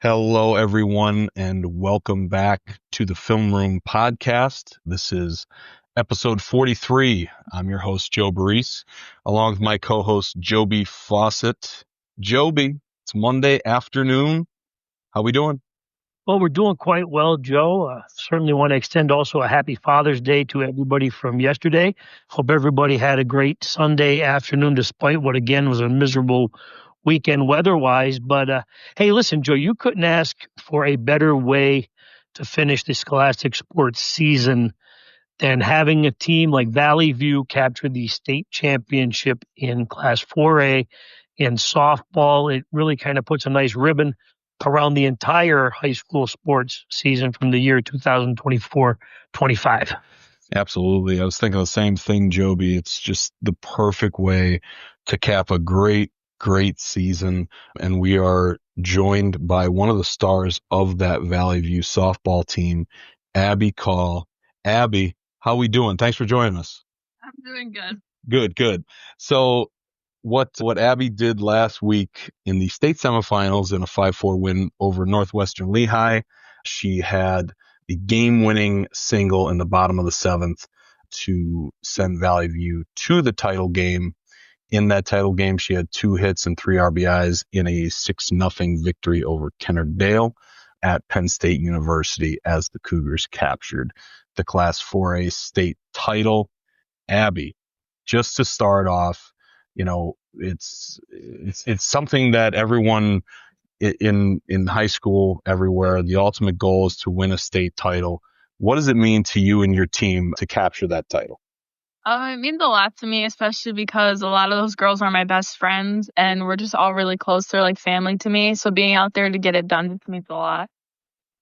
Hello, everyone, and welcome back to the Film Room podcast. This is episode 43. I'm your host, Joe Baress, along with my co-host, Joby Fawcett. Joby, it's Monday afternoon. How we doing? Well, we're doing quite well, Joe. Certainly want to extend also a happy Father's Day to everybody from yesterday. Hope everybody had a great Sunday afternoon, despite what, again, was a miserable weekend weather-wise. But, hey, listen, Joe, you couldn't ask for a better way to finish the Scholastic sports season than having a team like Valley View capture the state championship in Class 4A in softball. It really kind of puts a nice ribbon around the entire high school sports season from the year 2024-25. Absolutely. I was thinking the same thing, Joby. It's just the perfect way to cap a great season. And we are joined by one of the stars of that Valley View softball team, Abbi Call. Abbi, how we doing? Thanks for joining us. I'm doing good. Good. So what Abbi did last week in the state semifinals in a 5-4 win over Northwestern Lehigh, she had the game-winning single in the bottom of the seventh to send Valley View to the title game. In that title game, she had 2 hits and 3 RBIs in a 6-0 victory over Kennard-Dale at Penn State University as the Cougars captured the Class 4A state title. Abbi, just to start off, it's something that everyone in high school everywhere, the ultimate goal is to win a state title. What does it mean to you and your team to capture that title? It means a lot to me, especially because a lot of those girls are my best friends and we're just all really close. They're like family to me. So being out there to get it done means a lot.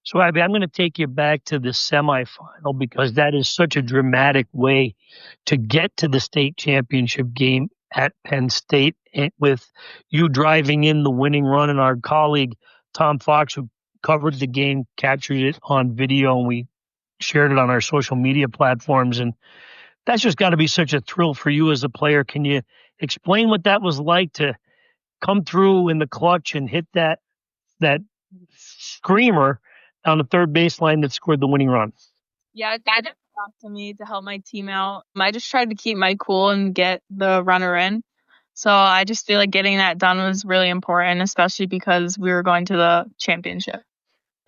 So, Abbi, I'm going to take you back to the semifinal because that is such a dramatic way to get to the state championship game at Penn State, with you driving in the winning run, and our colleague Tom Fox, who covered the game, captured it on video, and we shared it on our social media platforms. And that's just got to be such a thrill for you as a player. Can you explain what that was like to come through in the clutch and hit that screamer on the third baseline that scored the winning run? Yeah, that just talked to me to help my team out. I just tried to keep my cool and get the runner in. So I just feel like getting that done was really important, especially because we were going to the championship.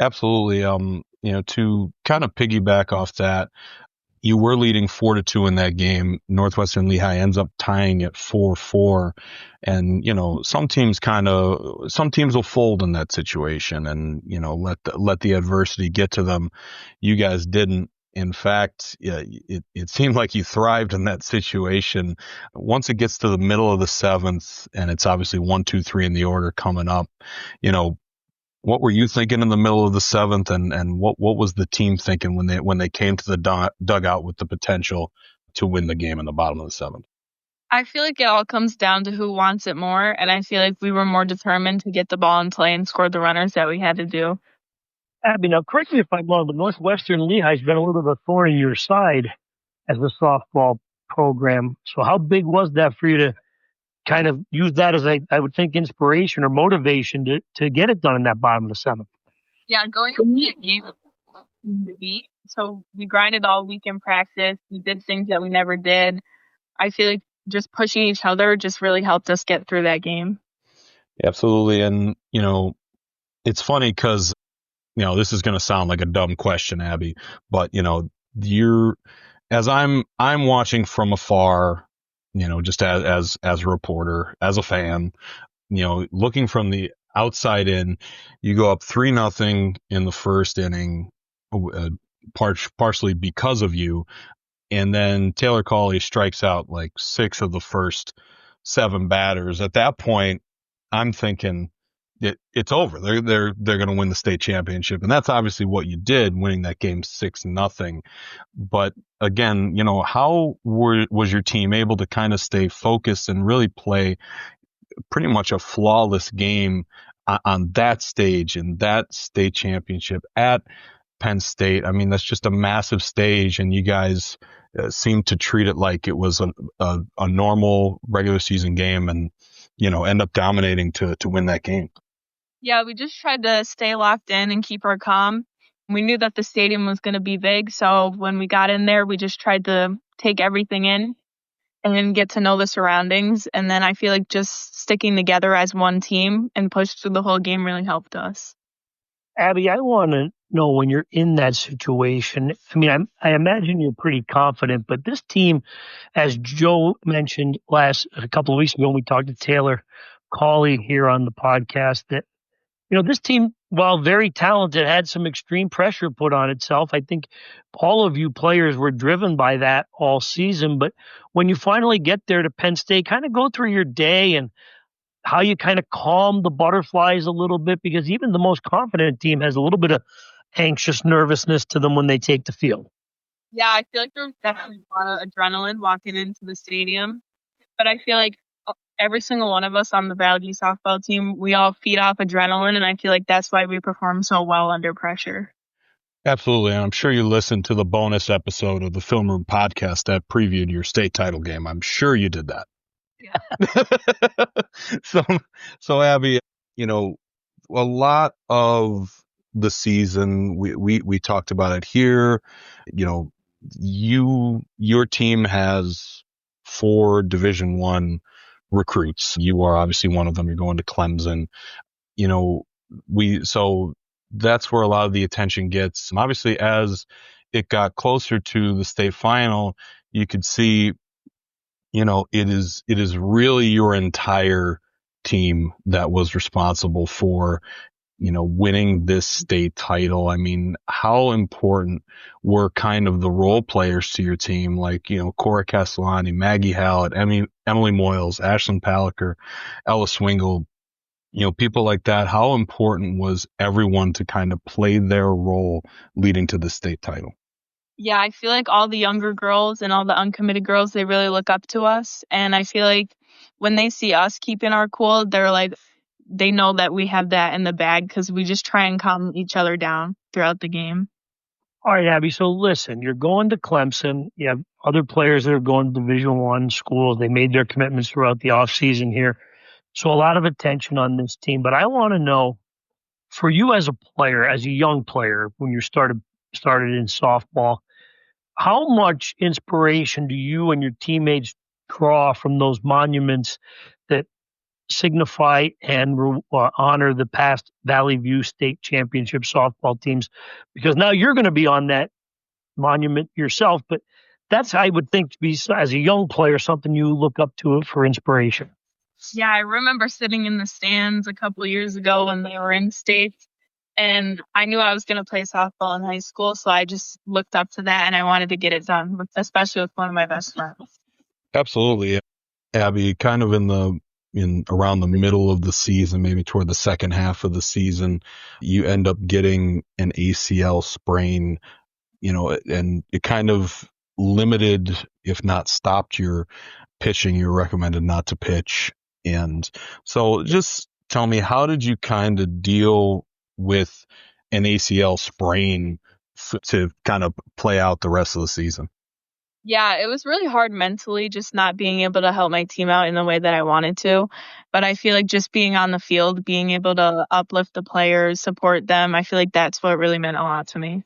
Absolutely. To kind of piggyback off that, you were leading 4-2 in that game. Northwestern Lehigh ends up tying at 4-4. And, some teams will fold in that situation and, let the adversity get to them. You guys didn't. In fact, it seemed like you thrived in that situation. Once it gets to the middle of the seventh, and it's obviously 1, 2, 3 in the order coming up, what were you thinking in the middle of the seventh, and what was the team thinking when they came to the dugout with the potential to win the game in the bottom of the seventh? I feel like it all comes down to who wants it more, and I feel like we were more determined to get the ball in play and score the runners that we had to do. Abbi, now correct me if I'm wrong, but Northwestern Lehigh's been a little bit of a thorn in your side as a softball program. So how big was that for you to kind of use that as I would think inspiration or motivation to get it done in that bottom of the seventh? Yeah, going to the game the beat. So we grinded all week in practice. We did things that we never did. I feel like just pushing each other just really helped us get through that game. Absolutely. And, it's funny because, this is going to sound like a dumb question, Abbi, but, as I'm watching from afar, just as a reporter, as a fan, looking from the outside in, you go up 3-0 in the first inning, partially because of you. And then Taylor Cawley strikes out like 6 of the first 7 batters. At that point, I'm thinking it's over. They're going to win the state championship. And that's obviously what you did, winning that game 6-0. But again, how was your team able to kind of stay focused and really play pretty much a flawless game on that stage in that state championship at Penn State? I mean, that's just a massive stage, and you guys seem to treat it like it was a normal regular season game and, end up dominating to win that game. Yeah, we just tried to stay locked in and keep our calm. We knew that the stadium was going to be big, so when we got in there, we just tried to take everything in and get to know the surroundings. And then I feel like just sticking together as one team and push through the whole game really helped us. Abby, I want to know when you're in that situation. I mean, I imagine you're pretty confident, but this team, as Joe mentioned a couple of weeks ago when we talked to Taylor Cawley here on the podcast, that this team, while very talented, had some extreme pressure put on itself. I think all of you players were driven by that all season. But when you finally get there to Penn State, kind of go through your day and how you kind of calm the butterflies a little bit, because even the most confident team has a little bit of anxious nervousness to them when they take the field. Yeah, I feel like there was definitely a lot of adrenaline walking into the stadium. But I feel like every single one of us on the Valley softball team, we all feed off adrenaline, and I feel like that's why we perform so well under pressure. Absolutely. And I'm sure you listened to the bonus episode of the Film Room podcast that previewed your state title game. I'm sure you did that. Yeah. So Abby, a lot of the season, we talked about it here. Your team has 4 Division I recruits. You are obviously one of them. You're going to Clemson. So that's where a lot of the attention gets. And obviously, as it got closer to the state final, you could see, it is really your entire team that was responsible for, winning this state title. I mean, how important were kind of the role players to your team, like, Cora Castellani, Maggie Hallett, Emily Moyles, Ashlyn Paliker, Ella Swingle, people like that. How important was everyone to kind of play their role leading to the state title? Yeah, I feel like all the younger girls and all the uncommitted girls, they really look up to us. And I feel like when they see us keeping our cool, they're like, they know that we have that in the bag because we just try and calm each other down throughout the game. All right, Abby. So listen, you're going to Clemson. You have other players that are going to Division I schools. They made their commitments throughout the offseason here. So a lot of attention on this team. But I want to know, for you as a player, as a young player, when you started in softball, how much inspiration do you and your teammates draw from those monuments that signify and honor the past Valley View State Championship softball teams? Because now you're going to be on that monument yourself, but that's, I would think, to be, as a young player, something you look up to for inspiration. Yeah, I remember sitting in the stands a couple of years ago when they were in state, and I knew I was going to play softball in high school, so I just looked up to that, and I wanted to get it done, especially with one of my best friends. Absolutely. Abby, kind of in around the middle of the season, maybe toward the second half of the season, you end up getting an ACL sprain, and it kind of limited, if not stopped, your pitching. You were recommended not to pitch. And so just tell me, how did you kind of deal with an ACL sprain to kind of play out the rest of the season? Yeah, it was really hard mentally just not being able to help my team out in the way that I wanted to. But I feel like just being on the field, being able to uplift the players, support them, I feel like that's what really meant a lot to me.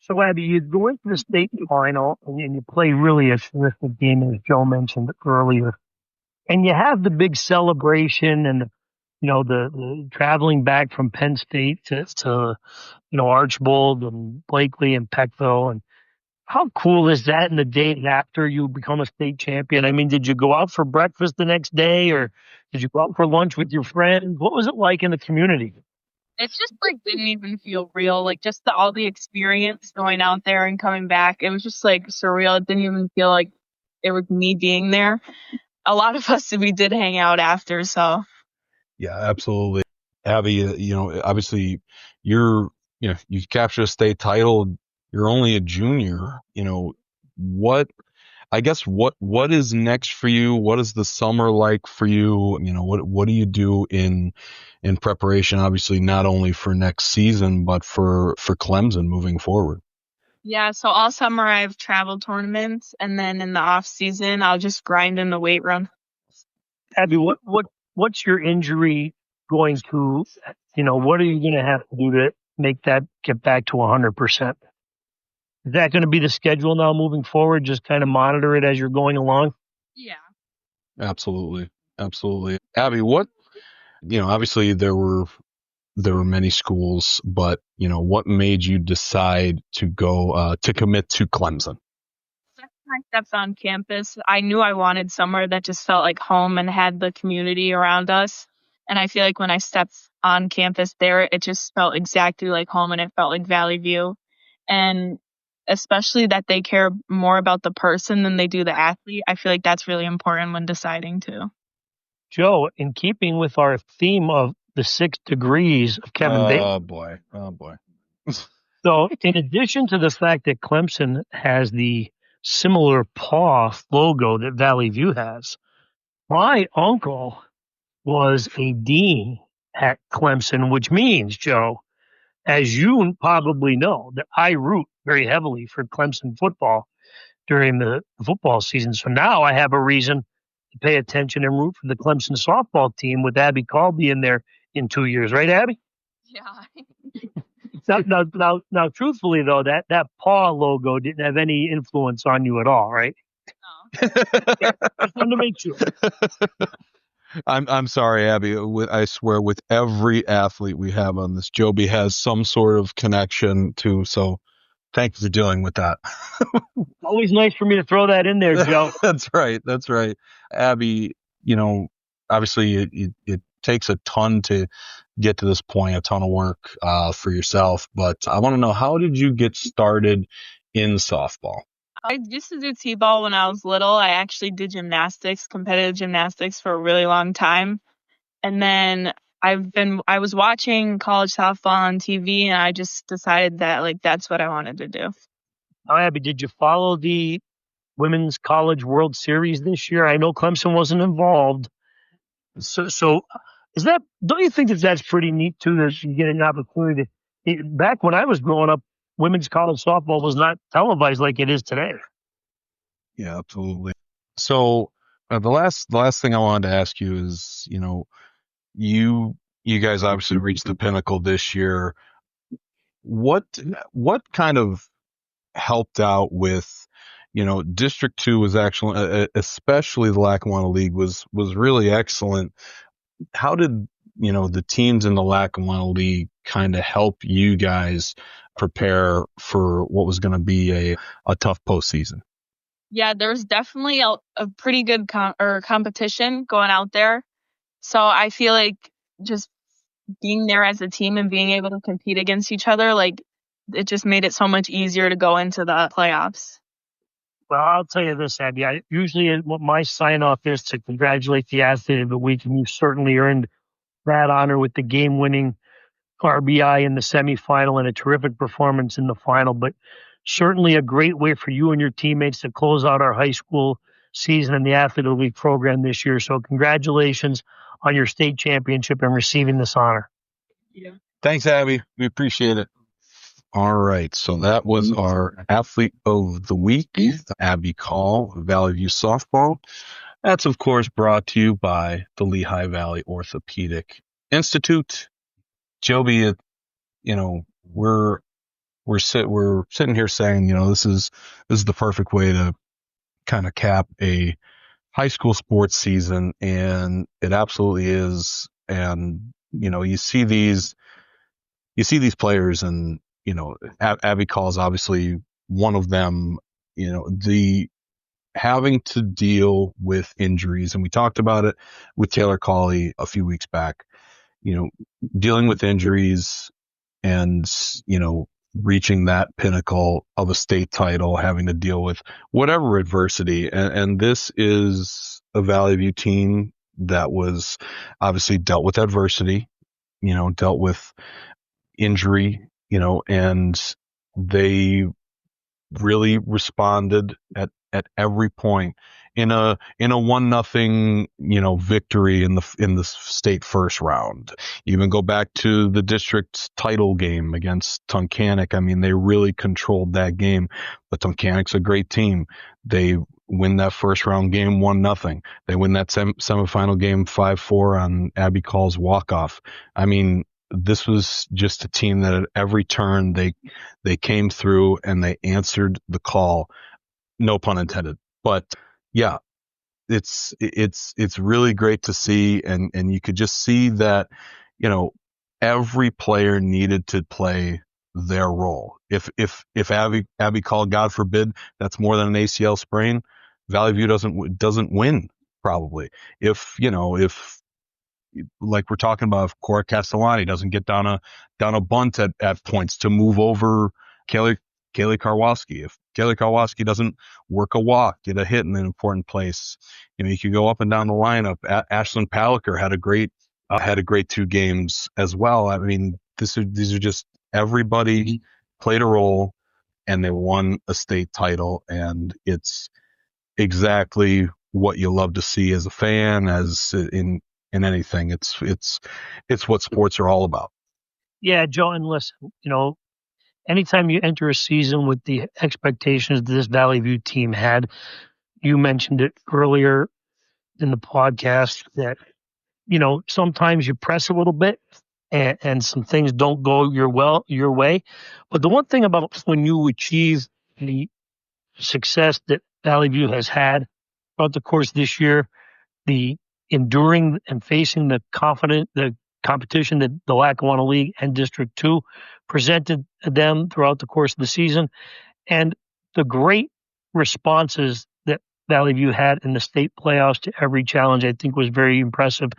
So, Abby, you go into the state final and you play really a terrific game, as Joe mentioned earlier. And you have the big celebration and, the traveling back from Penn State to Archbold and Blakely and Peckville. And how cool is that in the day after you become a state champion? I mean, did you go out for breakfast the next day, or did you go out for lunch with your friends? What was it like in the community? It just like didn't even feel real. Like just all the experience going out there and coming back. It was just like surreal. It didn't even feel like it was me being there. A lot of us, we did hang out after, so. Yeah, absolutely. Abby, obviously you capture a state title. You're only a junior. What is next for you? What is the summer like for you? What do you do in preparation, obviously not only for next season, but for Clemson moving forward? Yeah, so all summer I have travel tournaments, and then in the off season I'll just grind in the weight room. Abby, what's your injury going to what are you going to have to do to make that get back to 100%? Is that going to be the schedule now moving forward? Just kind of monitor it as you're going along? Yeah. Absolutely. Absolutely. Abby, obviously there were many schools, but, what made you decide to go, to commit to Clemson? I stepped on campus. I knew I wanted somewhere that just felt like home and had the community around us. And I feel like when I stepped on campus there, it just felt exactly like home and it felt like Valley View. And especially that they care more about the person than they do the athlete. I feel like that's really important when deciding too. Joe, in keeping with our theme of the 6 degrees of Kevin Bacon. Oh boy. So in addition to the fact that Clemson has the similar paw logo that Valley View has, my uncle was a dean at Clemson, which means, Joe, as you probably know, that I root very heavily for Clemson football during the football season. So now I have a reason to pay attention and root for the Clemson softball team with Abbi Call being there in 2 years. Right, Abby? Yeah. Now, truthfully, though, that paw logo didn't have any influence on you at all, right? No. Just wanted to make sure. I'm sorry, Abby. I swear, with every athlete we have on this, Joby has some sort of connection to. So, thank you for dealing with that. Always nice for me to throw that in there, Joe. That's right. Abby, obviously it takes a ton to get to this point, a ton of work for yourself. But I want to know, how did you get started in softball? I used to do t-ball when I was little. I actually did competitive gymnastics for a really long time. And then I was watching college softball on TV and I just decided that that's what I wanted to do. Now, Abby, did you follow the Women's College World Series this year? I know Clemson wasn't involved. So don't you think that that's pretty neat too, that you get an opportunity back when I was growing up, women's college softball was not televised like it is today. Yeah, absolutely. So the last thing I wanted to ask you is, you guys obviously reached the pinnacle this year. What kind of helped out with, District 2 was actually, especially the Lackawanna League was really excellent. How did, the teams in the Lackawanna League kind of help you guys prepare for what was going to be a tough postseason? Yeah, there's definitely a pretty good competition going out there. So I feel like just being there as a team and being able to compete against each other, it just made it so much easier to go into the playoffs. Well, I'll tell you this, Abby. Usually what my sign-off is to congratulate the athlete of the week, and you certainly earned that honor with the game-winning RBI in the semifinal and a terrific performance in the final. But certainly a great way for you and your teammates to close out our high school season in the Athlete of the Week program this year. So congratulations on your state championship and receiving this honor. Yeah. Thanks, Abby. We appreciate it. All right. So that was our Athlete of the Week, Abbi Call, Valley View Softball. That's, of course, brought to you by the Lehigh Valley Orthopedic Institute. Joby, we're sitting here saying, this is the perfect way to kind of cap a high school sports season, and it absolutely is. And you see these players, and Abbi Call is obviously one of them. The having to deal with injuries, and we talked about it with Taylor Cawley a few weeks back. Dealing with injuries and, reaching that pinnacle of a state title, having to deal with whatever adversity. And this is a Valley View team that was obviously dealt with adversity, dealt with injury, and they really responded at every point in a 1-0, victory in the state first round. Even go back to the district's title game against Tunkhannock. I mean, they really controlled that game, but Tunkhannock's a great team. They win that first round game 1-0. They win that semifinal game 5-4 on Abbi Call's walk-off. I mean, this was just a team that at every turn they came through and they answered the call. No pun intended. But yeah, it's really great to see, and you could just see that, every player needed to play their role. If Abbi Call, God forbid, that's more than an ACL sprain, Valley View doesn't win probably. If like we're talking about, if Cora Castellani doesn't get down a bunt at points to move over Kaylee Karwoski, if Kaylee Karwoski doesn't work a walk, get a hit in an important place, you could go up and down the lineup. Ashlyn Paliker had a great 2 games as well. I mean, these are just, everybody played a role and they won a state title, and it's exactly what you love to see as a fan, as in anything. It's what sports are all about. Yeah, Joe, and listen, anytime you enter a season with the expectations that this Valley View team had, you mentioned it earlier in the podcast that, sometimes you press a little bit and some things don't go your way. But the one thing about when you achieve the success that Valley View has had throughout the course of this year, the enduring and facing the competition that the Lackawanna League and District 2 presented them throughout the course of the season, and the great responses that Valley View had in the state playoffs to every challenge, I think was very impressive.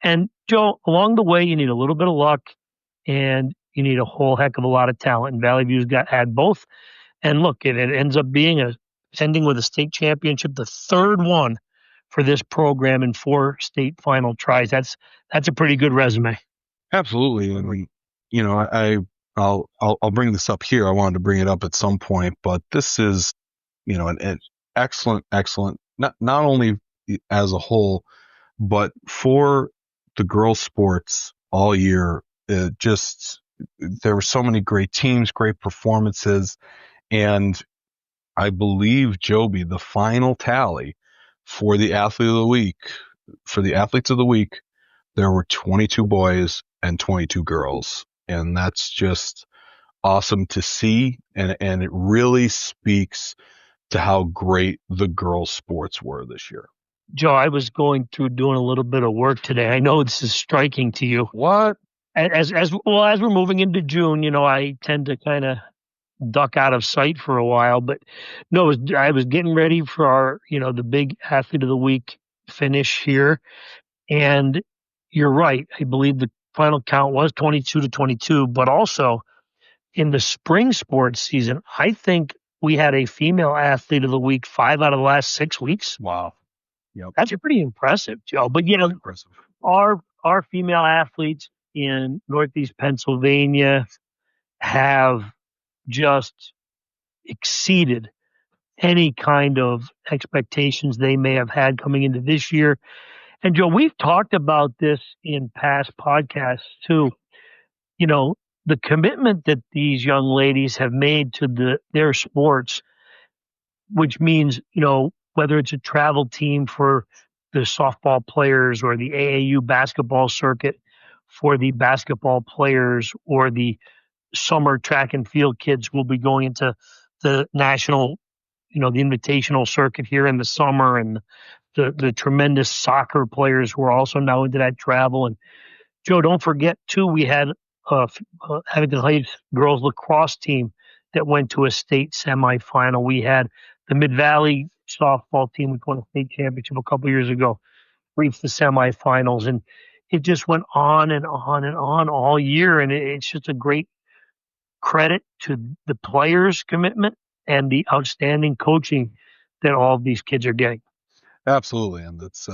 And Joe, along the way, you need a little bit of luck and you need a whole heck of a lot of talent. And Valley View's had both. And look, it ends up being ending with a state championship, the third one for this program in 4 state final tries. That's a pretty good resume. Absolutely. And I'll bring this up here. I wanted to bring it up at some point, but this is, an excellent, not only as a whole, but for the girls' sports all year. There were so many great teams, great performances, and I believe, Joby, the final tally for the athletes of the week, there were 22 boys and 22 girls. And that's just awesome to see. And it really speaks to how great the girls' sports were this year. Joe, I was going through doing a little bit of work today. I know this is striking to you. What? As we're moving into June, I tend to kind of duck out of sight for a while, but no, I was getting ready for our, the big athlete of the week finish here. And you're right. I believe the final count was 22-22, but also in the spring sports season, I think we had a female athlete of the week 5 out of the last 6 weeks. Wow. Yep. That's pretty impressive, Joe. But, impressive. Our female athletes in Northeast Pennsylvania have just exceeded any kind of expectations they may have had coming into this year. And Joe, we've talked about this in past podcasts too. The commitment that these young ladies have made to their sports, which means, whether it's a travel team for the softball players or the AAU basketball circuit for the basketball players, or the summer track and field kids will be going into the national, the invitational circuit here in the summer, and the tremendous soccer players who are also now into that travel. And Joe, don't forget too, we had Abington Heights girls lacrosse team that went to a state semifinal. We had the Mid-Valley softball team, which won a state championship a couple years ago, reached the semifinals, and it just went on and on and on all year. And it's just a great credit to the players' commitment and the outstanding coaching that all of these kids are getting. Absolutely. And it's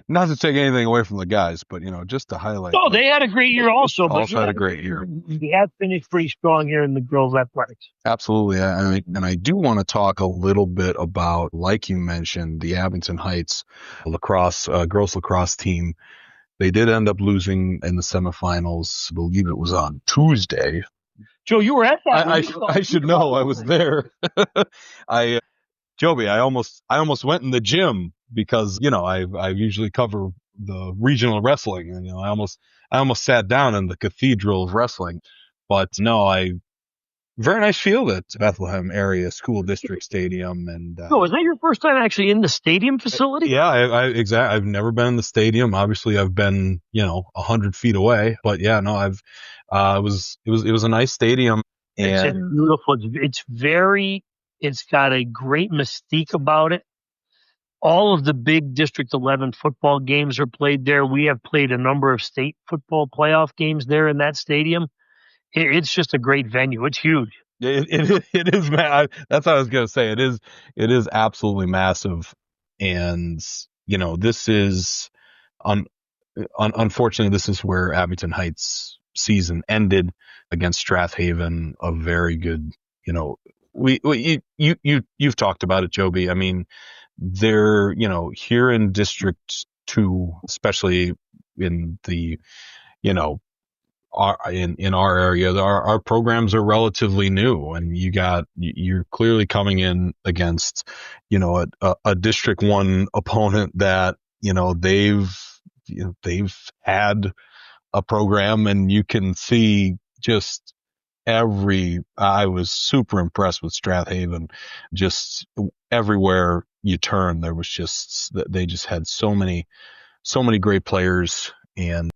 not to take anything away from the guys, but, just to highlight. Oh, they had a great year also. Also had a great year. We have finished pretty strong here in the girls' athletics. Absolutely. And I do want to talk a little bit about, like you mentioned, the Abington Heights girls lacrosse team. They did end up losing in the semifinals. I believe it was on Tuesday. Joe, you were at that. I should know. I was there. Joby, I almost went in the gym because, I usually cover the regional wrestling. And, I almost sat down in the cathedral of wrestling, but no, very nice field at Bethlehem area school district stadium. And, was that your first time actually in the stadium facility? Yeah, exactly. I've never been in the stadium. Obviously I've been, 100 feet away, but yeah, no, it was a nice stadium. It's And beautiful. It's got a great mystique about it. All of the big District 11 football games are played there. We have played a number of state football playoff games there in that stadium. It's just a great venue. It's huge. It is, man. That's what I was going to say. It is absolutely massive. And, this is, unfortunately, this is where Abington Heights season ended against Strathaven. A very good, you've talked about it, Joby. I mean, they're, here in District 2, especially in the, in our area, our programs are relatively new, and you're clearly coming in against, a District 1 opponent that, they've had a program, and you can see just I was super impressed with Strathaven. Just everywhere you turn, they just had so many great players. And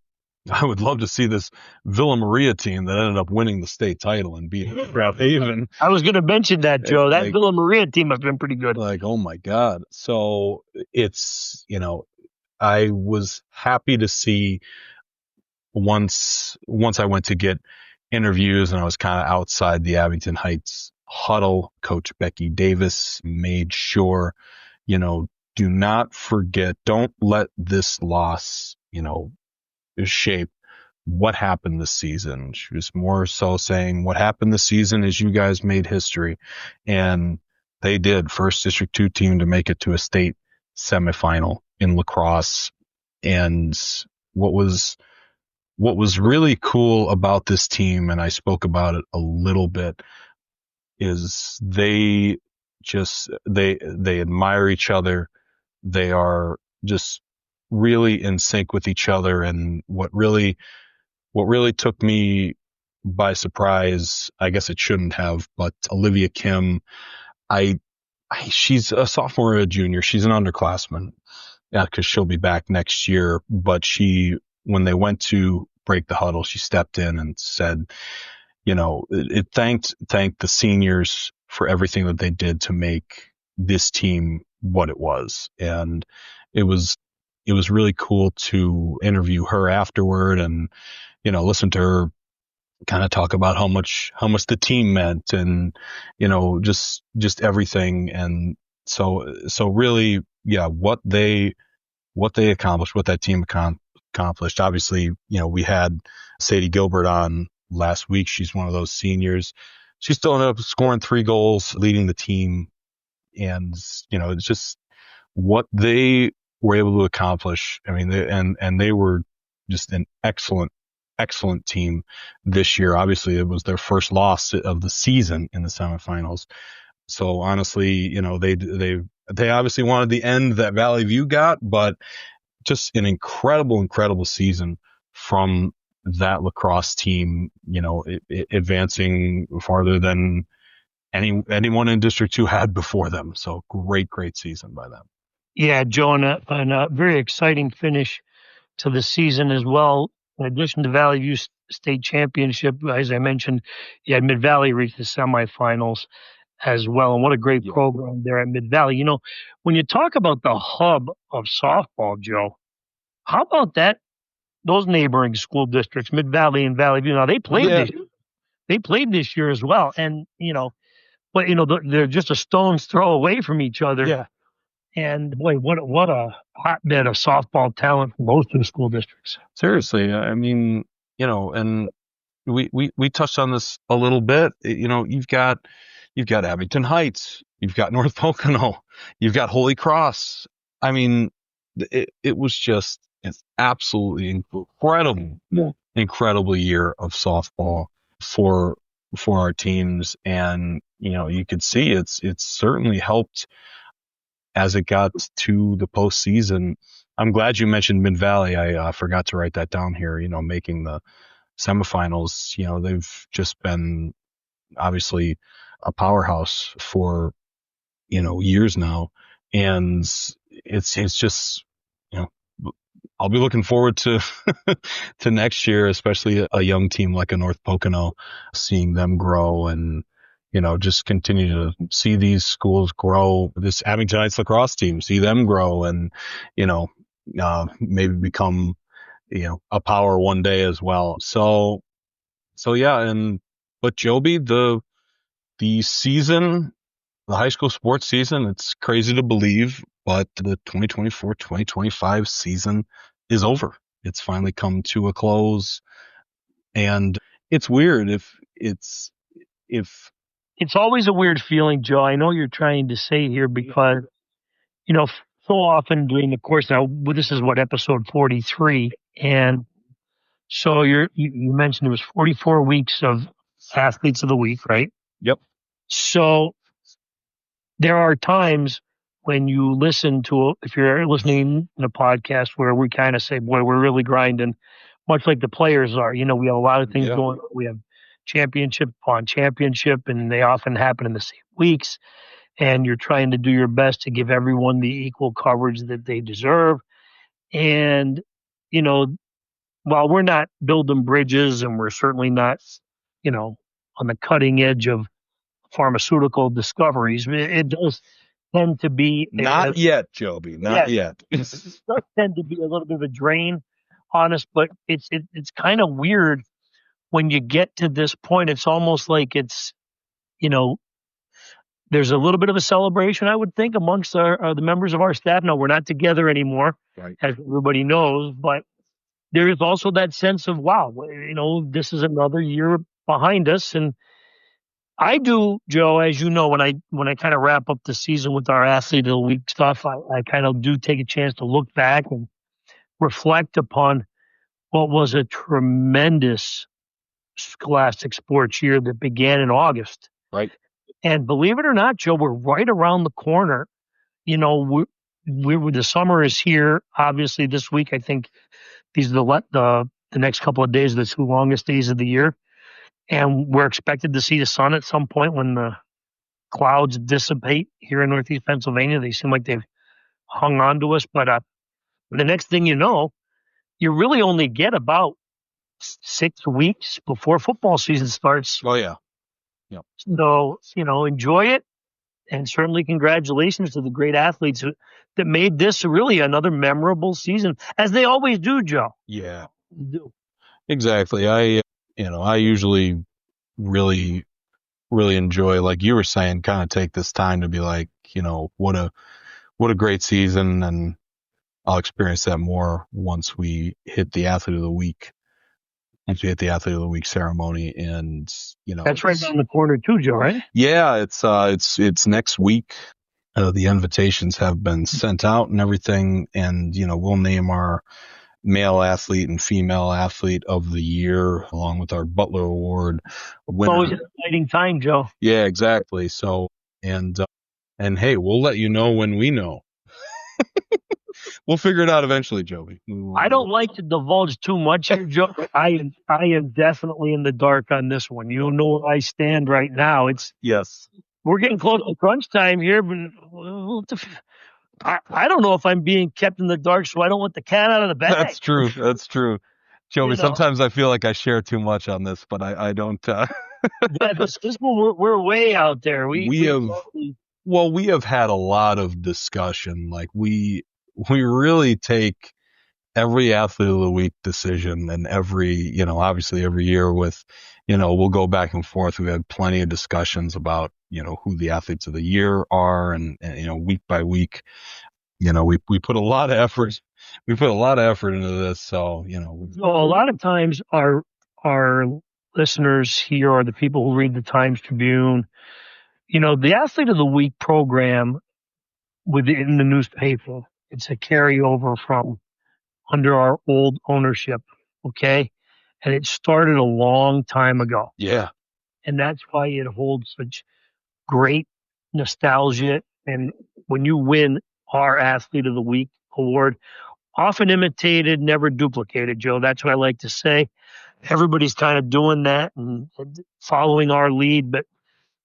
I would love to see this Villa Maria team that ended up winning the state title and beating Strathaven. I was going to mention that, Joe. That Villa Maria team has been pretty good. Like, oh my God. So it's, I was happy to see once I went to get interviews and I was kind of outside the Abington Heights huddle, Coach Becky Davis made sure, do not forget, don't let this loss, shape what happened this season. She was more so saying what happened this season is you guys made history, and they did. First District 2 team to make it to a state semifinal in lacrosse. And what was really cool about this team, and I spoke about it a little bit, is they admire each other. They are just really in sync with each other. And what really took me by surprise, I guess it shouldn't have, but Olivia Kim, she's a sophomore or a junior. She's an underclassman. Yeah, because she'll be back next year. But when they went to break the huddle, she stepped in and said, it thanked the seniors for everything that they did to make this team what it was. And it was really cool to interview her afterward and, listen to her kind of talk about how much the team meant, and, just everything. And so really, yeah, what they accomplished, what that team accomplished. Obviously, we had Sadie Gilbert on last week. She's one of those seniors. She still ended up scoring 3 goals, leading the team. And, it's just what they were able to accomplish. I mean, they were just an excellent team this year. Obviously, it was their first loss of the season in the semifinals. So honestly, they obviously wanted the end that Valley View got, but just an incredible season from that lacrosse team, advancing farther than anyone in District 2 had before them. So great season by them. Yeah, Joe, and a very exciting finish to the season as well. In addition to Valley View State Championship, as I mentioned, you had Mid-Valley reach the semifinals as well. And what a great program there at Mid-Valley. When you talk about the hub of softball, Joe, how about that? Those neighboring school districts, Mid-Valley and Valley View. Now they played this year as well, and but they're just a stone's throw away from each other. Yeah. And boy, what a hotbed of softball talent from those two school districts. Seriously, I mean, and we touched on this a little bit. You've got Abington Heights, you've got North Pocono, you've got Holy Cross. I mean, it was just an absolutely incredible year of softball for our teams. And you could see it's certainly helped as it got to the postseason. I'm glad you mentioned Mid Valley. I forgot to write that down here. Making the semifinals. They've just been obviously a powerhouse for years now, and it's just you know I'll be looking forward to to next year, especially a young team like a North Pocono, seeing them grow and just continue to see these schools grow. This Abington Heights lacrosse team, see them grow and maybe become a power one day as well. So yeah, but Joby, the season, the high school sports season, it's crazy to believe, but the 2024-2025 season is over. It's finally come to a close, and it's weird if It's always a weird feeling, Joe. I know you're trying to say here because, so often during the course now, this is what, episode 43. And so you mentioned there was 44 weeks of athletes of the week, right? Yep. So there are times when you listen to, if you're listening in a podcast where we kind of say, boy, we're really grinding, much like the players are. We have a lot of things going on. We have championship upon championship, and they often happen in the same weeks. And you're trying to do your best to give everyone the equal coverage that they deserve. And, while we're not building bridges and we're certainly not, on the cutting edge of pharmaceutical discoveries, it does tend to be not yet, Joby, not yet. It does tend to be a little bit of a drain on us, but it's kind of weird when you get to this point. It's almost like it's, there's a little bit of a celebration, I would think, amongst the members of our staff. No, we're not together anymore, right, as everybody knows, but there is also that sense of, wow, this is another year behind us. And I do, Joe, as you know, when I kind of wrap up the season with our athlete of the week stuff, I kind of do take a chance to look back and reflect upon what was a tremendous scholastic sports year that began in August. right. And believe it or not, Joe, we're right around the corner. The summer is here. Obviously, this week, I think these are the next couple of days, the two longest days of the year. And we're expected to see the sun at some point when the clouds dissipate here in Northeast Pennsylvania. They seem like they've hung on to us. But the next thing you know, you really only get about 6 weeks before football season starts. Oh, yeah. Yep. So, enjoy it. And certainly congratulations to the great athletes that made this really another memorable season, as they always do, Joe. Yeah. Exactly. I usually really, really enjoy, like you were saying, kind of take this time to be like, what a great season. And I'll experience that more once we hit the athlete of the week. Once we hit the athlete of the week ceremony, and that's right down the corner too, Joe, right? Yeah, it's next week. The invitations have been sent out and everything, and we'll name our male athlete and female athlete of the year, along with our Butler Award winner. Always an exciting time, Joe. Yeah, exactly. So, and hey, we'll let you know when we know. We'll figure it out eventually, Joby. I don't like to divulge too much here, Joe. I am definitely in the dark on this one. You know where I stand right now. We're getting close to crunch time here, but I don't know if I'm being kept in the dark, so I don't want the cat out of the bag. That's true. Joby, sometimes I feel like I share too much on this, but I don't. This one, we're way out there. We have had a lot of discussion. Like we really take every athlete of the week decision, and obviously every year with, we'll go back and forth. We've had plenty of discussions about, who the athletes of the year are, and week by week, we put a lot of effort. We put a lot of effort into this. So, a lot of times our listeners here are the people who read the Times-Tribune. The athlete of the week program within the newspaper, it's a carryover from under our old ownership. Okay. And it started a long time ago. Yeah. And that's why it holds such great nostalgia. And when you win our athlete of the week award, often imitated, never duplicated, Joe. That's what I like to say. Everybody's kind of doing that and following our lead, but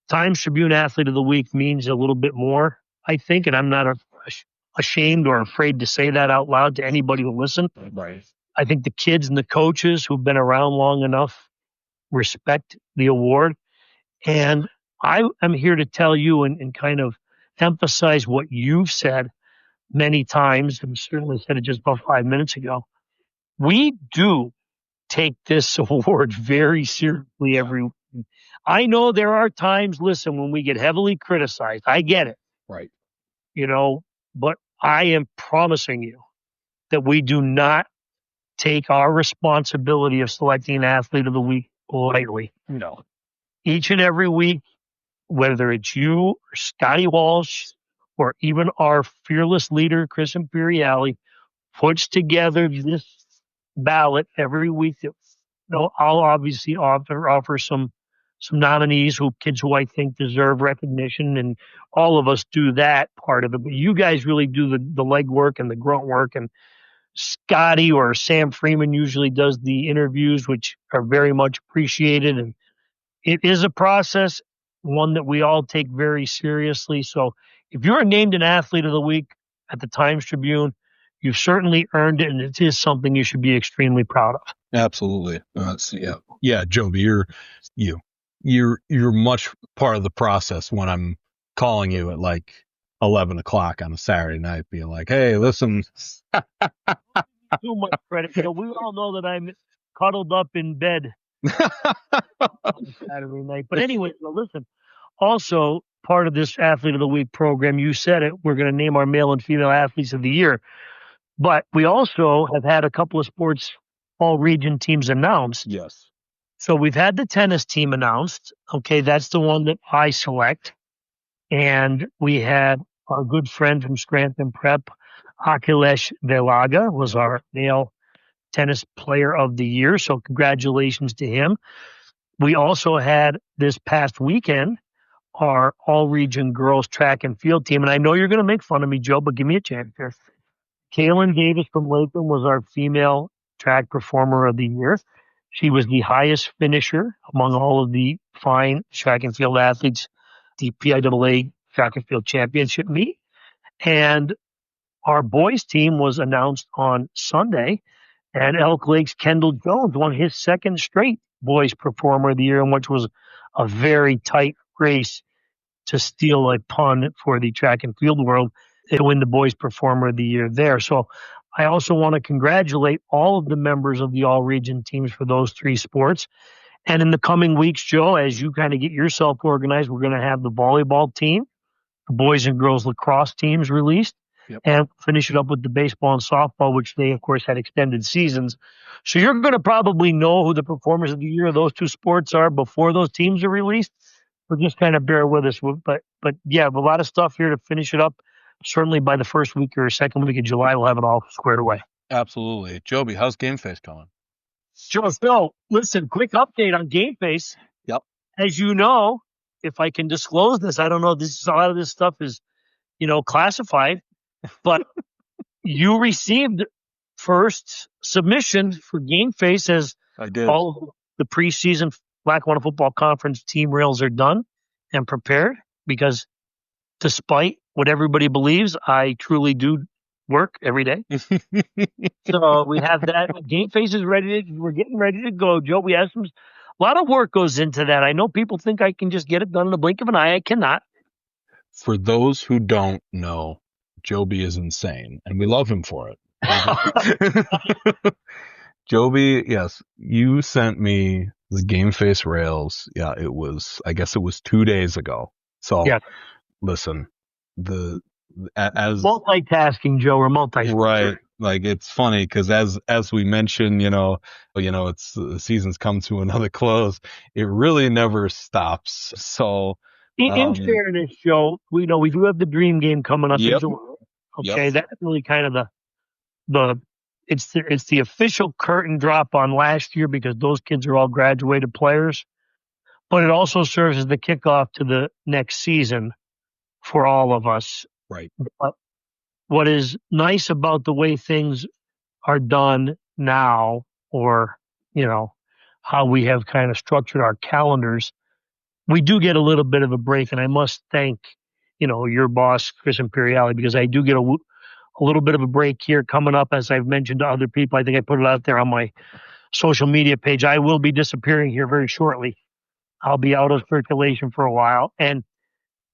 Times-Tribune Athlete of the Week means a little bit more, I think, and I'm not ashamed or afraid to say that out loud to anybody who listens. Right. I think the kids and the coaches who've been around long enough respect the award. And I am here to tell you and kind of emphasize what you've said many times, and certainly said it just about 5 minutes ago. We do take this award very seriously every week. I know there are times, listen, when we get heavily criticized. I get it. Right. But I am promising you that we do not take our responsibility of selecting an athlete of the week lightly. No. Each and every week, whether it's you or Scotty Walsh or even our fearless leader, Chris Imperiali, puts together this ballot every week. I'll obviously offer some nominees kids who I think deserve recognition, and all of us do that part of it. But you guys really do the legwork and the grunt work, and Scotty or Sam Freeman usually does the interviews, which are very much appreciated. And it is a process, one that we all take very seriously. So if you're named an Athlete of the Week at the Times-Tribune, you've certainly earned it, and it is something you should be extremely proud of. Absolutely. Yeah, Joby, you're much part of the process when I'm calling you at like 11 o'clock on a Saturday night, being like, hey, listen. Too much credit. We all know that I'm cuddled up in bed on Saturday night. But anyway, listen, also part of this Athlete of the Week program, you said it, we're going to name our male and female athletes of the year. But we also have had a couple of sports all-region teams announced. Yes. So we've had the tennis team announced. Okay, that's the one that I select. And we had our good friend from Scranton Prep, Akhilesh Velaga, was our male tennis player of the year. So congratulations to him. We also had this past weekend our all-region girls track and field team. And I know you're going to make fun of me, Joe, but give me a chance here. Kaylin Davis from Lakeland was our female track performer of the year. She was the highest finisher among all of the fine track and field athletes, the PIAA track and field championship meet. And our boys team was announced on Sunday, and Elk Lake's Kendall Jones won his second straight boys performer of the year, which was a very tight race, to steal a pun for the track and field world, to win the boys performer of the year there. So I also want to congratulate all of the members of the all-region teams for those three sports. And in the coming weeks, Joe, as you kind of get yourself organized, we're going to have the volleyball team, the boys and girls lacrosse teams released, and finish it up with the baseball and softball, which they, of course, had extended seasons. So you're going to probably know who the performers of the year of those two sports are before those teams are released. But just kind of bear with us. But yeah, a lot of stuff here to finish it up. Certainly by the first week or second week of July, we'll have it all squared away. Absolutely. Joby, how's Game Face going? Sure. So, listen, quick update on Game Face. Yep. As you know, if I can disclose this, I don't know, a lot of this stuff is, classified, but you received first submission for Game Face as I did. All of the preseason Lackawanna Football Conference team rails are done and prepared, because despite what everybody believes, I truly do work every day. So we have that. Game Face is ready. We're getting ready to go, Joe. We have a lot of work goes into that. I know people think I can just get it done in the blink of an eye. I cannot. For those who don't know, Joby is insane, and we love him for it. Joby, yes, you sent me the Game Face rails. Yeah, I guess it was 2 days ago. So yeah. Listen, as multitasking, Joe, or multitasking. Right. Like, it's funny because as we mentioned, it's the season's come to another close. It really never stops. So in fairness, Joe, we do have the dream game coming up in July. Okay, that's really kind of it's the official curtain drop on last year, because those kids are all graduated players. But it also serves as the kickoff to the next season for all of us. Right. But what is nice about the way things are done now, or, how we have kind of structured our calendars, we do get a little bit of a break. And I must thank, your boss, Chris Imperiali, because I do get a little bit of a break here coming up, as I've mentioned to other people. I think I put it out there on my social media page. I will be disappearing here very shortly. I'll be out of circulation for a while, and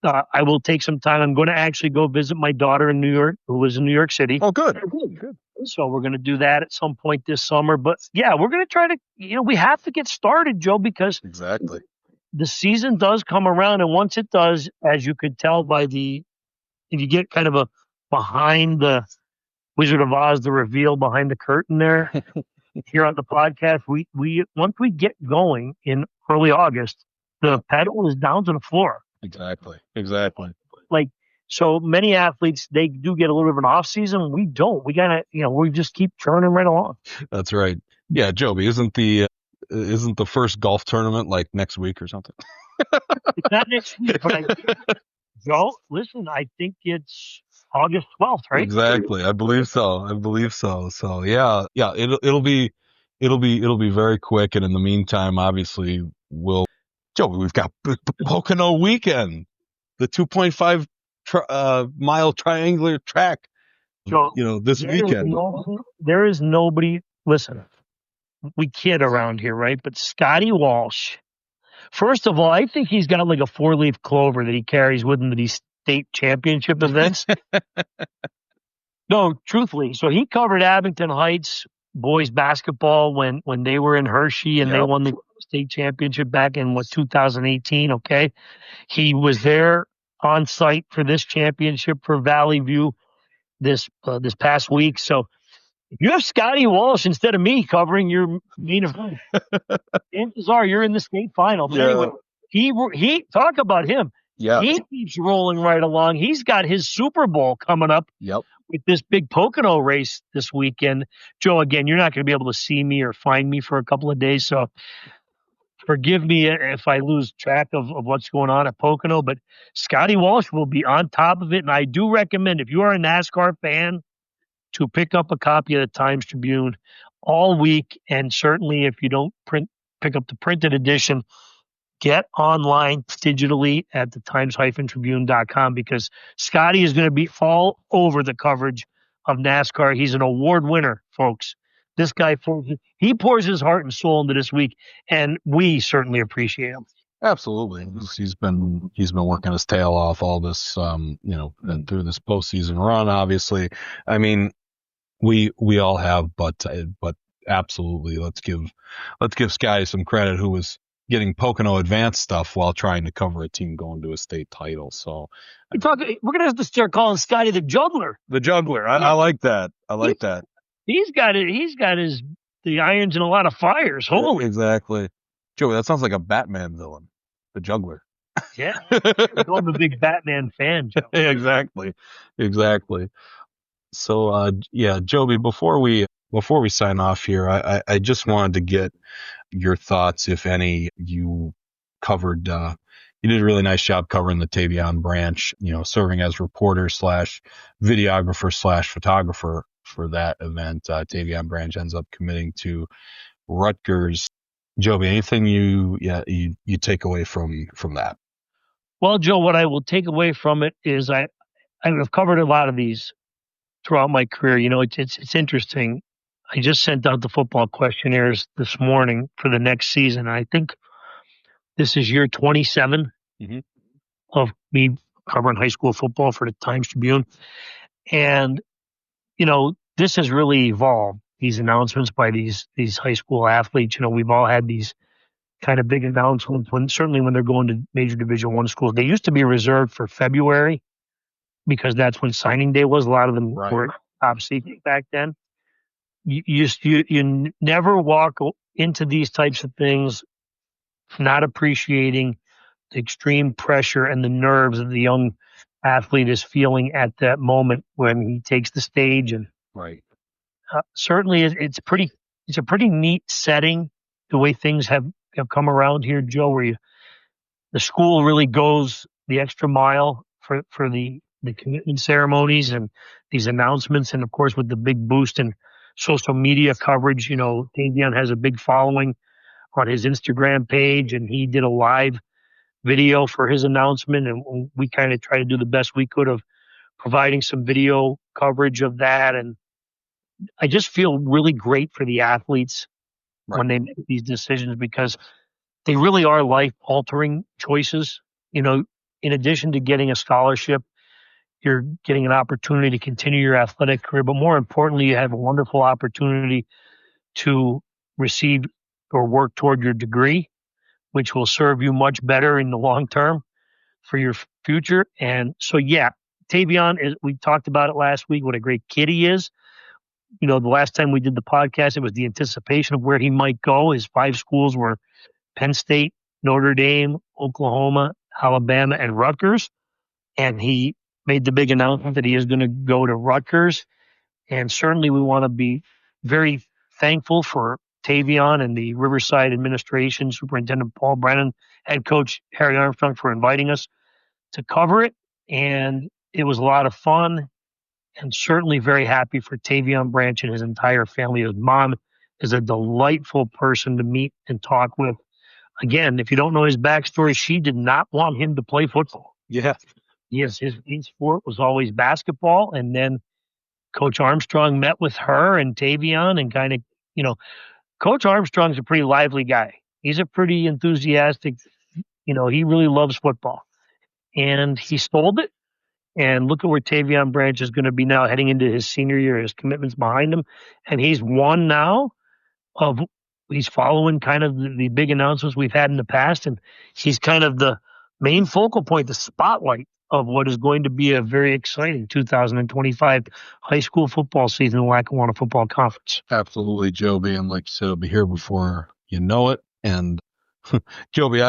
I will take some time. I'm going to actually go visit my daughter in New York, who lives in New York City. Oh, good. Good. So we're going to do that at some point this summer. But yeah, we're going to try to, we have to get started, Joe, because Exactly. the season does come around. And once it does, as you could tell by if you get kind of a behind the Wizard of Oz, the reveal behind the curtain there here on the podcast, we once we get going in early August, the pedal is down to the floor. Exactly. Like, so many athletes, they do get a little bit of an off season. We don't. We gotta, we just keep churning right along. That's right. Yeah, Joby, isn't the first golf tournament like next week or something? It's not next week, but Joe, listen, I think it's August 12th, right? Exactly. I believe so. So yeah, it'll be very quick. And in the meantime, obviously, Joby, we've got Pocono weekend, the 2.5 mile triangular track. Joe, this weekend. There is nobody. Listen, we kid around here, right? But Scotty Walsh, first of all, I think he's got like a 4-leaf clover that he carries with him to these state championship events. No, truthfully. So he covered Abington Heights boys basketball when they were in Hershey, and they won the state championship back in 2018. Okay. He was there on site for this championship for Valley View this past week. So if you have Scotty Walsh instead of me covering your main event, chances are you're in the state final. But anyway, he talk about him. Yeah. He keeps rolling right along. He's got his Super Bowl coming up. Yep. With this big Pocono race this weekend. Joe, again, you're not going to be able to see me or find me for a couple of days, so forgive me if I lose track of what's going on at Pocono, but Scotty Walsh will be on top of it, and I do recommend, if you are a NASCAR fan, to pick up a copy of the Times-Tribune all week, and certainly if you don't pick up the printed edition, get online digitally at the times-tribune.com, because Scotty is going to be all over the coverage of NASCAR. He's an award winner, folks. This guy, he pours his heart and soul into this week, and we certainly appreciate him. Absolutely. He's been working his tail off all this, and through this postseason run, obviously. I mean, we all have, but absolutely, let's give Scotty some credit, who was getting Pocono advanced stuff while trying to cover a team going to a state title. So we're going to have to start calling Scotty the juggler. The juggler. I like that. He's got the irons in a lot of fires. Holy. Exactly. Joey, that sounds like a Batman villain. The juggler. Yeah. I'm a big Batman fan, Joe. Exactly. So, Joby, before we sign off here, I just wanted to get your thoughts, if any. You covered, you did a really nice job covering the Tavian Branch, serving as reporter / videographer / photographer for that event. Tavian Branch ends up committing to Rutgers. Joby, anything you take away from that? Well, Joe, what I will take away from it is I've covered a lot of these throughout my career. It's interesting. I just sent out the football questionnaires this morning for the next season. I think this is year 27 of me covering high school football for the Times-Tribune. And, this has really evolved, these announcements by these high school athletes. We've all had these kind of big announcements certainly when they're going to major Division I schools. They used to be reserved for February because that's when signing day was. A lot of them were top secret back then. You never walk into these types of things not appreciating the extreme pressure and the nerves that the young athlete is feeling at that moment when he takes the stage. And certainly it's a pretty neat setting, the way things have come around here, Joe, where the school really goes the extra mile for the commitment ceremonies and these announcements, and of course with the big boost in social media coverage. Tavian has a big following on his Instagram page, and he did a live video for his announcement, and we kind of tried to do the best we could of providing some video coverage of that. And I just feel really great for the athletes when they make these decisions, because they really are life-altering choices. In addition to getting a scholarship, you're getting an opportunity to continue your athletic career, but more importantly, you have a wonderful opportunity to receive or work toward your degree, which will serve you much better in the long term for your future. And so, yeah, Tavian, we talked about it last week, what a great kid he is. The last time we did the podcast, it was the anticipation of where he might go. His 5 schools were Penn State, Notre Dame, Oklahoma, Alabama, and Rutgers. And he made the big announcement that he is going to go to Rutgers. And certainly we want to be very thankful for Tavian and the Riverside administration, Superintendent Paul Brennan, head coach Harry Armstrong, for inviting us to cover it. And it was a lot of fun, and certainly very happy for Tavian Branch and his entire family. His mom is a delightful person to meet and talk with. Again, if you don't know his backstory, she did not want him to play football. Yeah. Yes, his sport was always basketball. And then Coach Armstrong met with her and Tavian and kind of, Coach Armstrong's a pretty lively guy. He's a pretty enthusiastic, he really loves football. And he sold it. And look at where Tavian Branch is going to be now, heading into his senior year. His commitment's behind him. And he's one now he's following kind of the big announcements we've had in the past. And he's kind of the main focal point, the spotlight of what is going to be a very exciting 2025 high school football season in the Lackawanna Football Conference. Absolutely, Joby. And like you said, it'll be here before you know it. And Joby,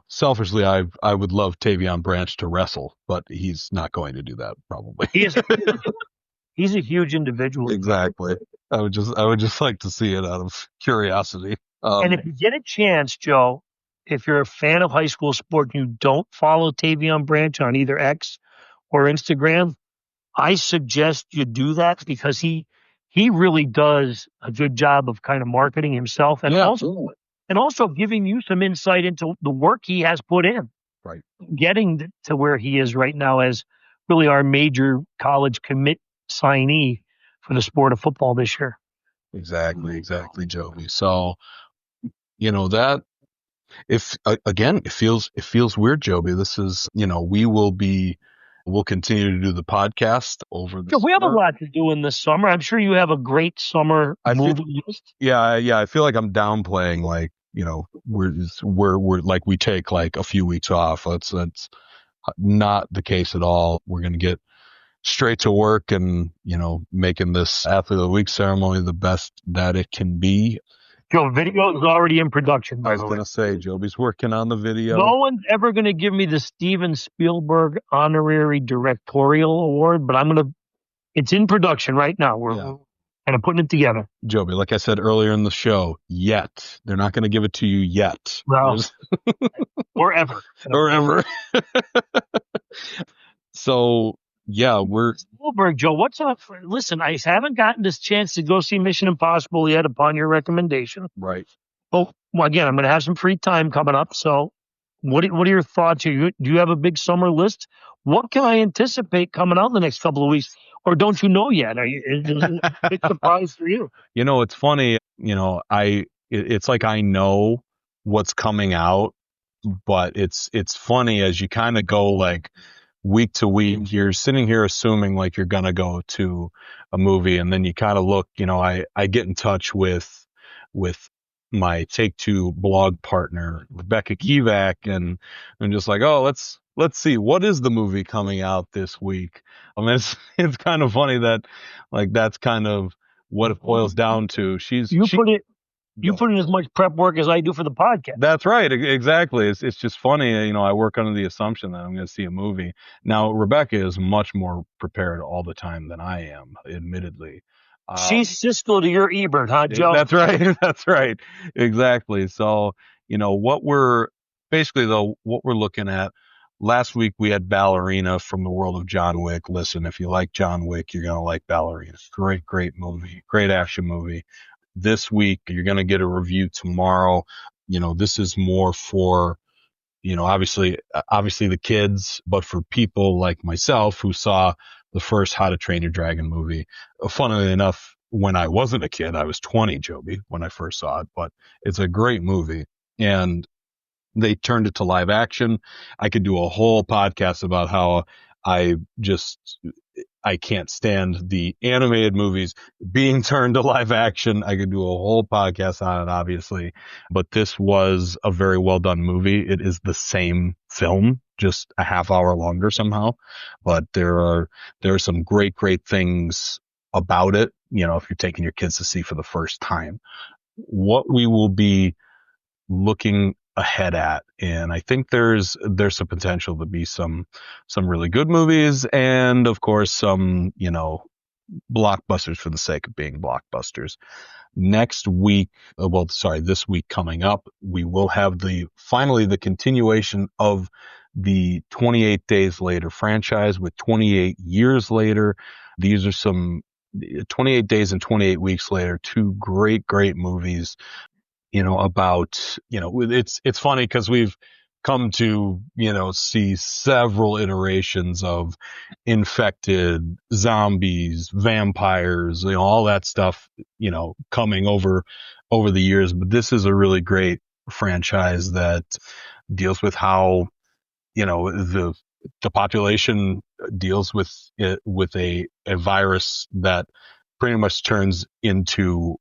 selfishly, I would love Tavian Branch to wrestle, but he's not going to do that probably. He's a huge individual. Exactly. I would just like to see it out of curiosity. And if you get a chance, Joe, if you're a fan of high school sport and you don't follow Tavian Branch on either X or Instagram, I suggest you do that, because he really does a good job of kind of marketing himself, and also giving you some insight into the work he has put in. Right. Getting to where he is right now as really our major college commit signee for the sport of football this year. Exactly, Joby. So, that it feels weird, Joby. This is, we'll continue to do the podcast over the summer. We have a lot to do in this summer. I'm sure you have a great summer movie list. Yeah. I feel like I'm downplaying, like, we're like, we take like a few weeks off. That's not the case at all. We're going to get straight to work and, making this Athlete of the Week ceremony the best that it can be. Joe, video is already in production, by the way. I was going to say, Joby's working on the video. No one's ever going to give me the Steven Spielberg Honorary Directorial Award, but it's in production right now. We're kind of putting it together. Joby, like I said earlier in the show, yet. They're not going to give it to you yet. No. Or ever. Or ever. So, yeah, we're Spielberg, Joe. What's up? Listen, I haven't gotten this chance to go see Mission Impossible yet upon your recommendation. Right. Well, again, I'm going to have some free time coming up. So, what are your thoughts here? Do you have a big summer list? What can I anticipate coming out in the next couple of weeks? Or don't you know yet? Is it a big surprise for you? It's funny. It's like I know what's coming out, but it's funny as you kind of go like week to week, you're sitting here assuming like you're going to go to a movie, and then you kind of look, I get in touch with my Take Two blog partner, Rebecca Kivak, and I'm just like, oh, let's see, what is the movie coming out this week? I mean, it's kind of funny that like that's kind of what it boils down to. You put in as much prep work as I do for the podcast. That's right. Exactly. It's just funny. I work under the assumption that I'm going to see a movie. Now, Rebecca is much more prepared all the time than I am, admittedly. She's Cisco to your Ebert, huh, Joe? That's right. That's right. Exactly. So, what we're looking at, last week we had Ballerina from the world of John Wick. Listen, if you like John Wick, you're going to like Ballerina. Great movie. Great action movie. This week, you're going to get a review tomorrow. This is more for, obviously the kids, but for people like myself who saw the first How to Train Your Dragon movie. Funnily enough, when I wasn't a kid, I was 20, Joby, when I first saw it, but it's a great movie. And they turned it to live action. I could do a whole podcast about how I can't stand the animated movies being turned to live action. I could do a whole podcast on it, obviously, but this was a very well done movie. It is the same film, just a half hour longer somehow, but there are some great things about it. If you're taking your kids to see for the first time, what we will be looking ahead at, and I think there's some potential to be some really good movies, and of course some blockbusters for the sake of being blockbusters. Next week, this week coming up, we will have finally the continuation of the 28 Days Later franchise with 28 years later. These are some 28 Days and 28 Weeks Later, two great movies. About, it's funny because we've come to, see several iterations of infected zombies, vampires, all that stuff, coming over the years. But this is a really great franchise that deals with how, the population deals with it, with a virus that pretty much turns into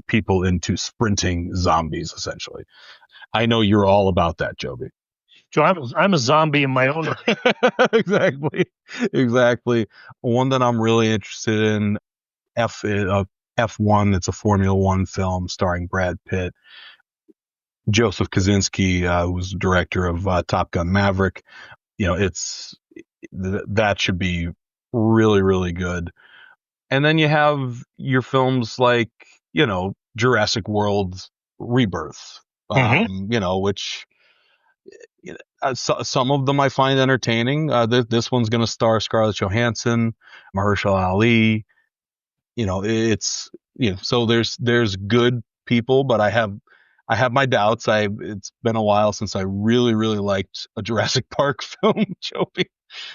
people into sprinting zombies, essentially. I know you're all about that, Joby. Joe, I'm a zombie in my own right. Exactly. One that I'm really interested in, F1. It's a Formula One film starring Brad Pitt. Joseph Kosinski, who was the director of Top Gun Maverick. That should be really, really good. And then you have your films like, Jurassic World Rebirth, which some of them I find entertaining. This one's going to star Scarlett Johansson, Mahershala Ali. So there's good people, but I have my doubts. It's been a while since I really, really liked a Jurassic Park film, Joby.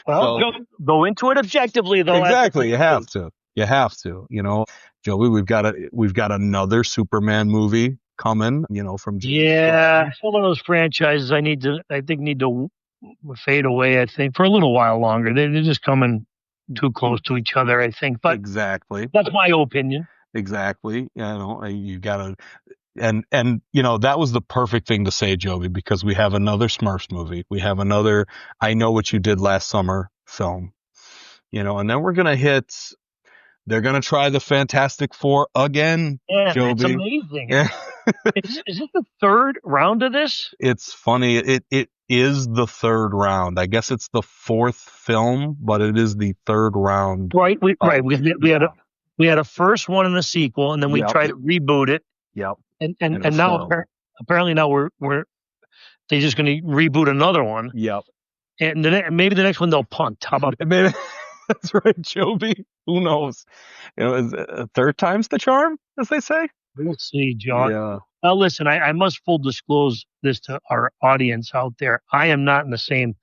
Well, go into it objectively, though. Exactly, you have to. Joey, we've got another Superman movie coming, from James some of those franchises I think need to fade away, I think, for a little while longer. They're just coming too close to each other, I think. But exactly, that's my opinion. Exactly. You gotta, and that was the perfect thing to say, Joby, because we have another Smurfs movie. We have another I Know What You Did Last Summer film, and then we're going to they're going to try the Fantastic Four again, Joby. It's amazing. Yeah. Is it the third round of this? It's funny. It is the third round. I guess it's the fourth film, but it is the third round. Right. We had a first one and a sequel, and then we tried to reboot it. Yep. And now apparently now we're they're just going to reboot another one. Yep. And maybe the next one they'll punt. How about maybe? That's right, Joby. Who knows? Is third time's the charm, as they say. We'll see, John. Yeah. Now, listen, I must full disclose this to our audience out there. I am not in the same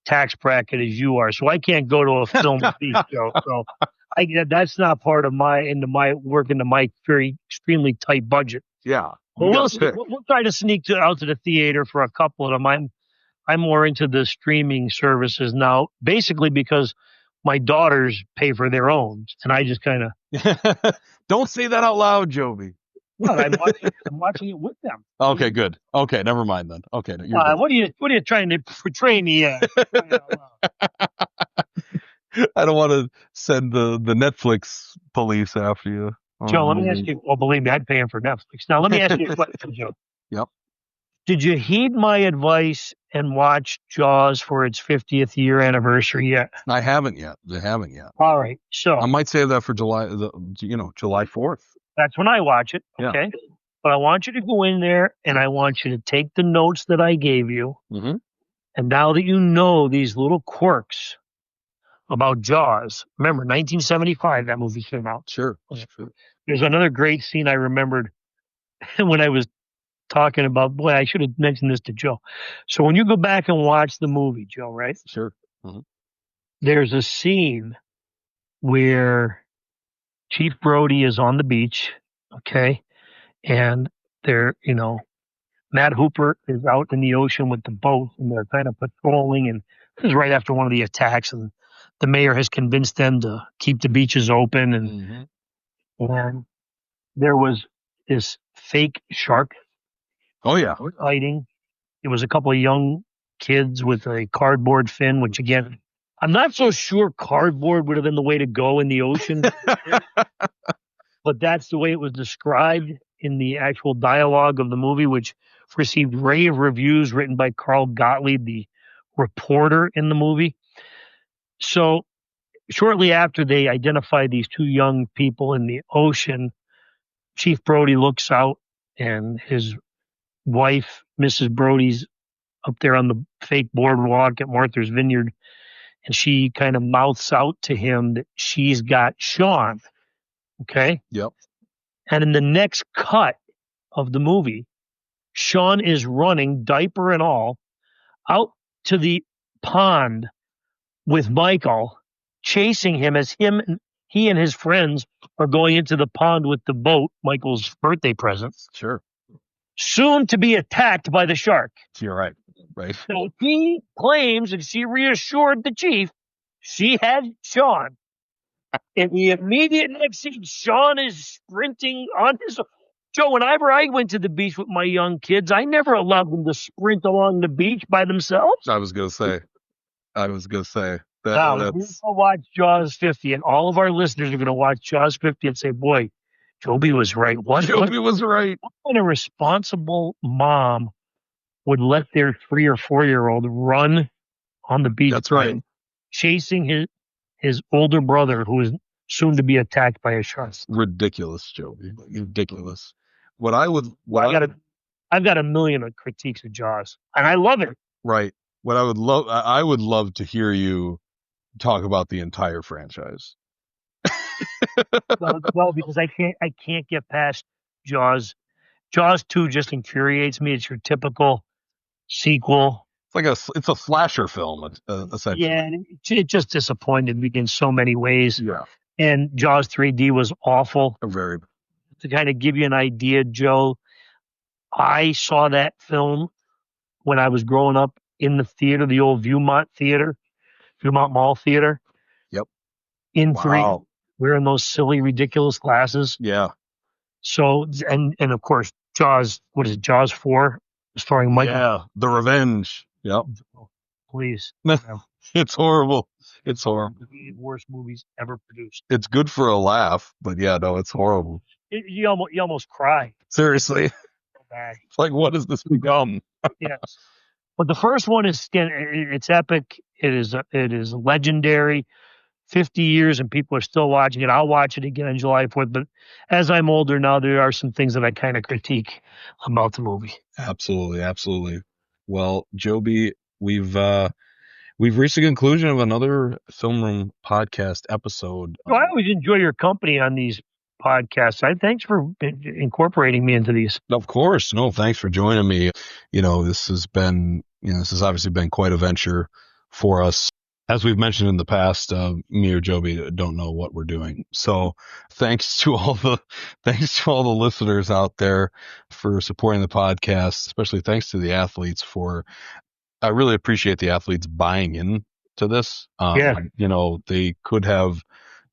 tax bracket as you are, so I can't go to a film feast show. So that's not part of my very extremely tight budget. Yeah. We'll try to sneak out to the theater for a couple of them. I'm more into the streaming services now, basically because my daughters pay for their own, and I just kind of don't say that out loud, Joby. Well, I'm watching it with them. Okay, good. Okay, never mind then. Okay, what are you trying to portray me as? I don't want to send the Netflix police after you. Joe, let me ask you. Well, believe me, I'd pay him for Netflix. Now, let me ask you a question, Joe. Yep. Did you heed my advice and watch Jaws for its 50th year anniversary yet? I haven't yet. All right. So I might save that for July 4th. That's when I watch it. Okay. Yeah. But I want you to go in there and I want you to take the notes that I gave you. Mm-hmm. And now that you know these little quirks about Jaws, remember 1975 that movie came out. Sure. There's another great scene I remembered when I was talking about. Boy, I should have mentioned this to Joe. So when you go back and watch the movie, Joe, right? Sure. There's a scene where Chief Brody is on the beach, okay, and they're, Matt Hooper is out in the ocean with the boat, and they're kind of patrolling, and this is right after one of the attacks, and the mayor has convinced them to keep the beaches open, and there was this fake shark Oh yeah. fighting. It was a couple of young kids with a cardboard fin, which again, I'm not so sure cardboard would have been the way to go in the ocean, but that's the way it was described in the actual dialogue of the movie, which received rave reviews written by Carl Gottlieb, the reporter in the movie. So shortly after they identify these two young people in the ocean, Chief Brody looks out and his wife, Mrs. Brody's up there on the fake boardwalk at Martha's Vineyard, and she kind of mouths out to him that she's got Sean. Okay? Yep. And in the next cut of the movie, Sean is running, diaper and all, out to the pond with Michael, chasing him as he and his friends are going into the pond with the boat, Michael's birthday present. Sure. Soon to be attacked by the shark. You're right. Right. So he claims, and she reassured the chief, she had Sean. In the immediate next scene, Sean is sprinting on his. Joe, whenever I went to the beach with my young kids, I never allowed them to sprint along the beach by themselves. I was gonna say. Now, we're going to watch Jaws 50, and all of our listeners are going to watch Jaws 50 and say, boy, Joby was right. Joby was right. What kind of responsible mom would let their 3 or 4-year-old run on the beach? That's right. Chasing his older brother, who is soon to be attacked by a shark. Ridiculous, Joby. Ridiculous. I've got a million of critiques of Jaws, and I love it. Right. I would love to hear you talk about the entire franchise. well, because I can't get past Jaws. Jaws 2 just infuriates me. It's your typical sequel. It's a slasher film, essentially. Yeah, and it just disappointed me in so many ways. Yeah. And Jaws 3D was awful. Very. To kind of give you an idea, Joe, I saw that film when I was growing up in the theater, the old Viewmont Mall Theater. Yep. In 3D, wearing those silly, ridiculous glasses. Yeah. So, and of course, Jaws, what is it, Jaws 4? Starring Michael. Yeah, The Revenge. Yep. Please. It's horrible. It's horrible. The worst movies ever produced. It's good for a laugh, but yeah, no, it's horrible. You almost cry. Seriously. It's like, what has this become? Yes. But the first one it's epic. It is legendary. 50 years and people are still watching it. I'll watch it again on July 4th. But as I'm older now, there are some things that I kind of critique about the movie. Absolutely. Absolutely. Well, Joby, we've reached the conclusion of another Film Room podcast episode. I always enjoy your company on these podcasts. Thanks for incorporating me into these. Of course. No, thanks for joining me. This has obviously been quite a venture for us. As we've mentioned in the past, me or Joby don't know what we're doing. So thanks to all the listeners out there for supporting the podcast, especially thanks to the athletes I really appreciate the athletes buying in to this. They could have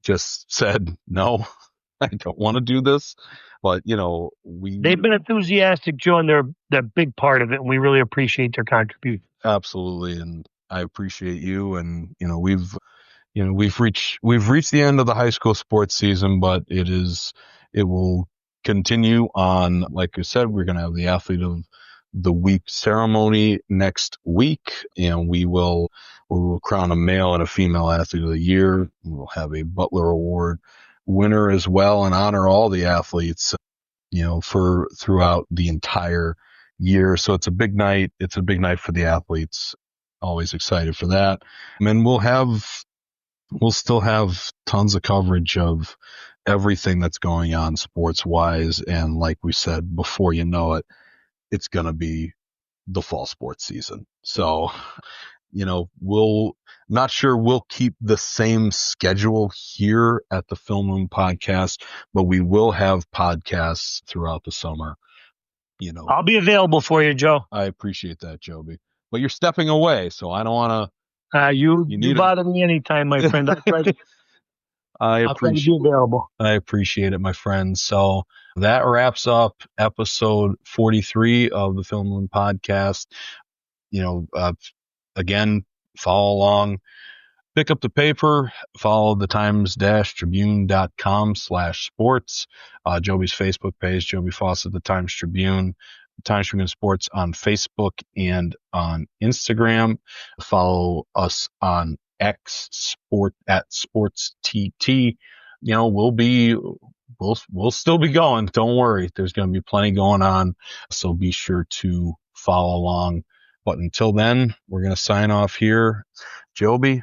just said, no, I don't want to do this. But, they've been enthusiastic, Joe, and they're a big part of it. And we really appreciate their contribution. Absolutely. And I appreciate you. And, we've reached the end of the high school sports season, but it will continue on. Like I said, we're going to have the athlete of the week ceremony next week, and we will crown a male and a female athlete of the year. We'll have a Butler Award winner as well, and honor all the athletes, for throughout the entire year. So it's a big night. It's a big night for the athletes. always excited for that. And we'll still have tons of coverage of everything that's going on sports wise. And like we said, before you know it, it's going to be the fall sports season. So, not sure we'll keep the same schedule here at the Film Room Podcast, but we will have podcasts throughout the summer. I'll be available for you, Joe. I appreciate that, Joby. But you're stepping away, so I don't want to. You bother me anytime, my friend. I'll try to be available. I appreciate it, my friend. So that wraps up episode 43 of the Film Room Podcast. Again, follow along. Pick up the paper, follow the Times-Tribune.com/sports, Joby's Facebook page, Joby Fawcett, the Times-Tribune, Times-Tribune Sports on Facebook and on Instagram. Follow us on X Sport at SportsTT. We'll still be going. Don't worry. There's going to be plenty going on. So be sure to follow along. But until then, we're going to sign off here. Joby,